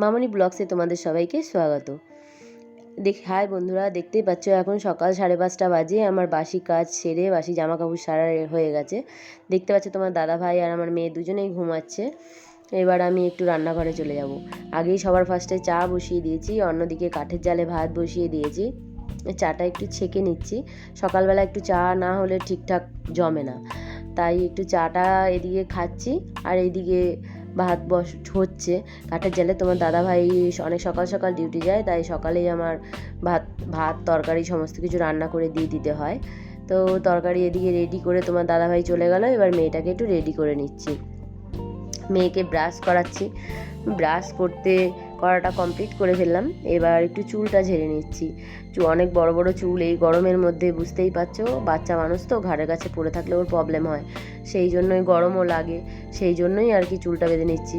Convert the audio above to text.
মামনি ব্লগসে তোমাদের সবাইকে স্বাগত। হাই বন্ধুরা, দেখতেই পাচ্ছ এখন সকাল 5:30 বাজে। আমার বাসি কাজ সেরে বাসি জামা কাপড় সারা হয়ে গেছে। দেখতে পাচ্ছ তোমার দাদা ভাই আর আমার মেয়ে দুজনেই ঘুমাচ্ছে। এবার আমি একটু রান্নাঘরে চলে যাব। আগেই সবার ফার্স্টে চা বসিয়ে দিয়েছি, অন্যদিকে কাঠের জালে ভাত বসিয়ে দিয়েছি। চাটা একটু ছেঁকে নিচ্ছি। সকালবেলা একটু চা না হলে ঠিকঠাক জমে না, তাই একটু চাটা এদিকে খাচ্ছি আর এইদিকে ভাত হচ্ছে কাঠের জালে। তোমার দাদাভাই অনেক সকাল সকাল ডিউটি যায়, তাই সকালেই আমার ভাত তরকারি সমস্ত কিছু রান্না করে দিয়ে দিতে হয়। তো তরকারি এদিকে রেডি করে তোমার দাদাভাই চলে গেল। এবার মেয়েটাকে একটু রেডি করে নিচ্ছি, মেয়েকে ব্রাশ করাচ্ছি। ব্রাশ করাটা কমপ্লিট করে ফেললাম। এবার একটু চুলটা ঝেড়ে নিচ্ছি। অনেক বড় বড় চুল, এই গরমের মধ্যে বুঝতেই পারছো, বাচ্চা মানুষ তো ঘাড়ের কাছে পড়ে থাকলে ওর প্রবলেম হয়, সেই জন্যই গরমও লাগে, সেই জন্যই আর কি চুলটা বেঁধে নিচ্ছি।